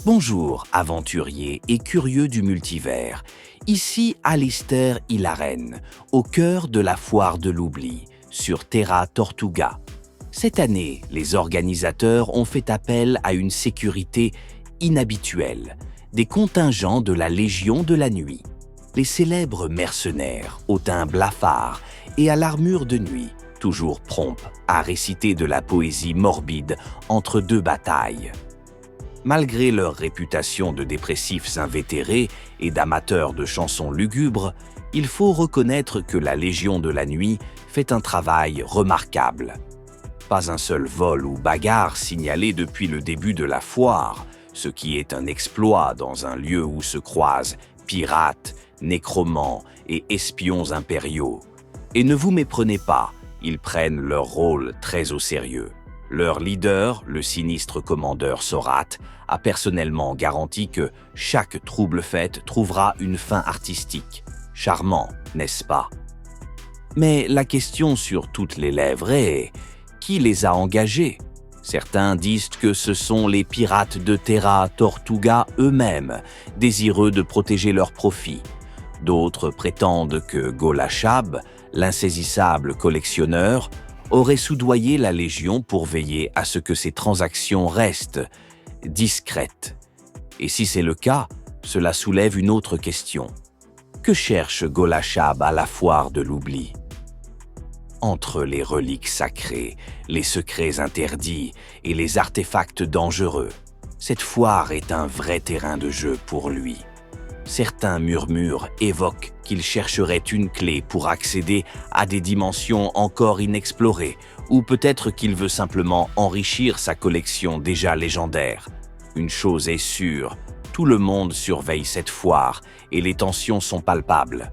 Bonjour, aventuriers et curieux du multivers. Ici Alistair Hilaren, au cœur de la foire de l'oubli, sur Terra Tortuga. Cette année, les organisateurs ont fait appel à une sécurité inhabituelle, des contingents de la Légion de la Nuit. Les célèbres mercenaires, au teint blafard et à l'armure de nuit, toujours prompts à réciter de la poésie morbide entre deux batailles. Malgré leur réputation de dépressifs invétérés et d'amateurs de chansons lugubres, il faut reconnaître que la Légion de la Nuit fait un travail remarquable. Pas un seul vol ou bagarre signalé depuis le début de la foire, ce qui est un exploit dans un lieu où se croisent pirates, nécromants et espions impériaux. Et ne vous méprenez pas, ils prennent leur rôle très au sérieux. Leur leader, le sinistre commandeur Sorat, a personnellement garanti que chaque trouble fête trouvera une fin artistique. Charmant, n'est-ce pas? Mais la question sur toutes les lèvres est: qui les a engagés? Certains disent que ce sont les pirates de Terra Tortuga eux-mêmes, désireux de protéger leurs profits. D'autres prétendent que Golachab, l'insaisissable collectionneur, aurait soudoyé la Légion pour veiller à ce que ces transactions restent discrètes. Et si c'est le cas, cela soulève une autre question. Que cherche Golachab à la foire de l'oubli? Entre les reliques sacrées, les secrets interdits et les artefacts dangereux, cette foire est un vrai terrain de jeu pour lui. Certains murmures évoquent qu'il chercherait une clé pour accéder à des dimensions encore inexplorées, ou peut-être qu'il veut simplement enrichir sa collection déjà légendaire. Une chose est sûre, tout le monde surveille cette foire et les tensions sont palpables.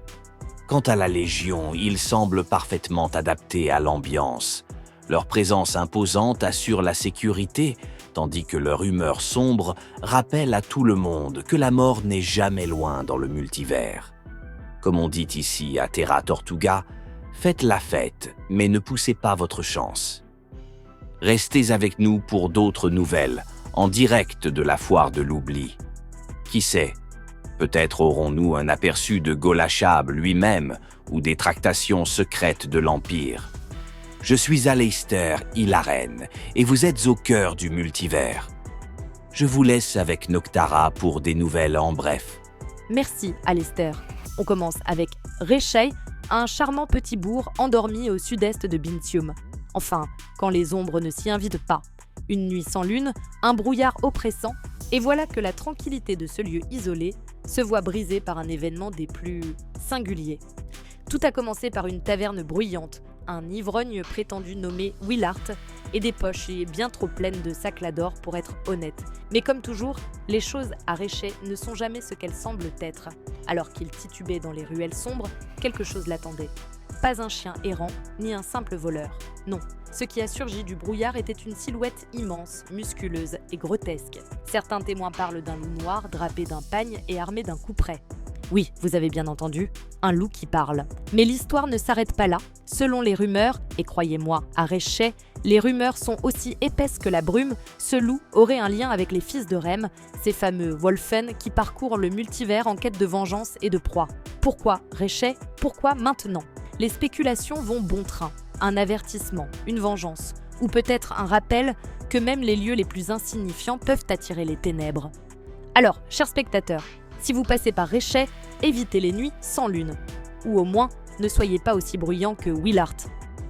Quant à la Légion, ils semblent parfaitement adaptés à l'ambiance. Leur présence imposante assure la sécurité, tandis que leur humeur sombre rappelle à tout le monde que la mort n'est jamais loin dans le multivers. Comme on dit ici à Terra Tortuga, faites la fête, mais ne poussez pas votre chance. Restez avec nous pour d'autres nouvelles, en direct de la foire de l'oubli. Qui sait, peut-être aurons-nous un aperçu de Golachab lui-même ou des tractations secrètes de l'Empire. Je suis Alistair Hilaren et vous êtes au cœur du multivers. Je vous laisse avec Noctara pour des nouvelles en bref. Merci Alistair. On commence avec Reshei, un charmant petit bourg endormi au sud-est de Bintium. Enfin, quand les ombres ne s'y invitent pas. Une nuit sans lune, un brouillard oppressant, et voilà que la tranquillité de ce lieu isolé se voit brisée par un événement des plus singuliers. Tout a commencé par une taverne bruyante, un ivrogne prétendu nommé Willart et des poches bien trop pleines de saclador pour être honnête. Mais comme toujours, les choses à Reshei ne sont jamais ce qu'elles semblent être. Alors qu'il titubait dans les ruelles sombres, quelque chose l'attendait. Pas un chien errant, ni un simple voleur. Non, ce qui a surgi du brouillard était une silhouette immense, musculeuse et grotesque. Certains témoins parlent d'un loup noir drapé d'un pagne et armé d'un couperet. Oui, vous avez bien entendu, un loup qui parle. Mais l'histoire ne s'arrête pas là. Selon les rumeurs, et croyez-moi, à Reshei, les rumeurs sont aussi épaisses que la brume, ce loup aurait un lien avec les fils de Rem, ces fameux Wolfen qui parcourent le multivers en quête de vengeance et de proie. Pourquoi Reshei? Pourquoi maintenant? Les spéculations vont bon train. Un avertissement, une vengeance, ou peut-être un rappel que même les lieux les plus insignifiants peuvent attirer les ténèbres. Alors, chers spectateurs, si vous passez par Reshei, évitez les nuits sans lune. Ou au moins, ne soyez pas aussi bruyant que Willart.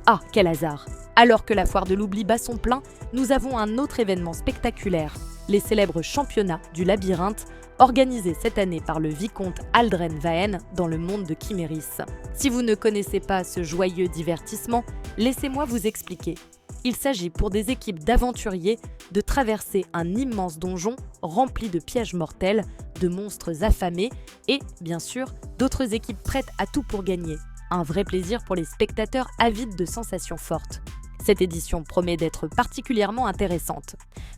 Ah, quel hasard! Alors que la foire de l'oubli bat son plein, nous avons un autre événement spectaculaire, les célèbres championnats du labyrinthe, organisés cette année par le vicomte Aldren Vaen dans le monde de Chiméris. Si vous ne connaissez pas ce joyeux divertissement, laissez-moi vous expliquer. Il s'agit pour des équipes d'aventuriers de traverser un immense donjon rempli de pièges mortels, de monstres affamés et, bien sûr, d'autres équipes prêtes à tout pour gagner. Un vrai plaisir pour les spectateurs avides de sensations fortes. Cette édition promet d'être particulièrement intéressante.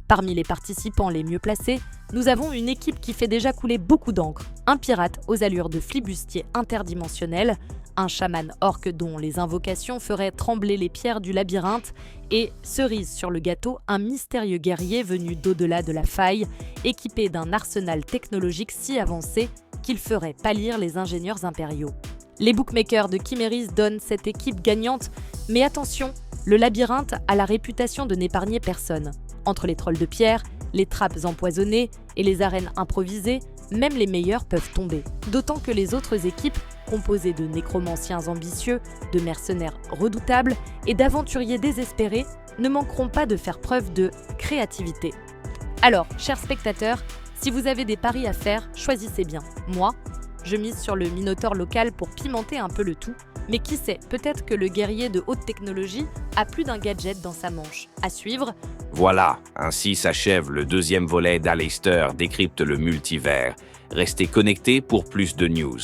Parmi les participants les mieux placés, nous avons une équipe qui fait déjà couler beaucoup d'encre. Un pirate aux allures de flibustier interdimensionnel, un chaman orc dont les invocations feraient trembler les pierres du labyrinthe, et, cerise sur le gâteau, un mystérieux guerrier venu d'au-delà de la faille, équipé d'un arsenal technologique si avancé qu'il ferait pâlir les ingénieurs impériaux. Les bookmakers de Chiméris donnent cette équipe gagnante, mais attention, le labyrinthe a la réputation de n'épargner personne. Entre les trolls de pierre, les trappes empoisonnées et les arènes improvisées, même les meilleurs peuvent tomber. D'autant que les autres équipes, composées de nécromanciens ambitieux, de mercenaires redoutables et d'aventuriers désespérés, ne manqueront pas de faire preuve de créativité. Alors, chers spectateurs, si vous avez des paris à faire, choisissez bien. Moi, je mise sur le Minotaure local pour pimenter un peu le tout, mais qui sait, peut-être que le guerrier de haute technologie a plus d'un gadget dans sa manche. À suivre. Voilà, ainsi s'achève le deuxième volet d'Aleister décrypte le multivers. Restez connectés pour plus de news.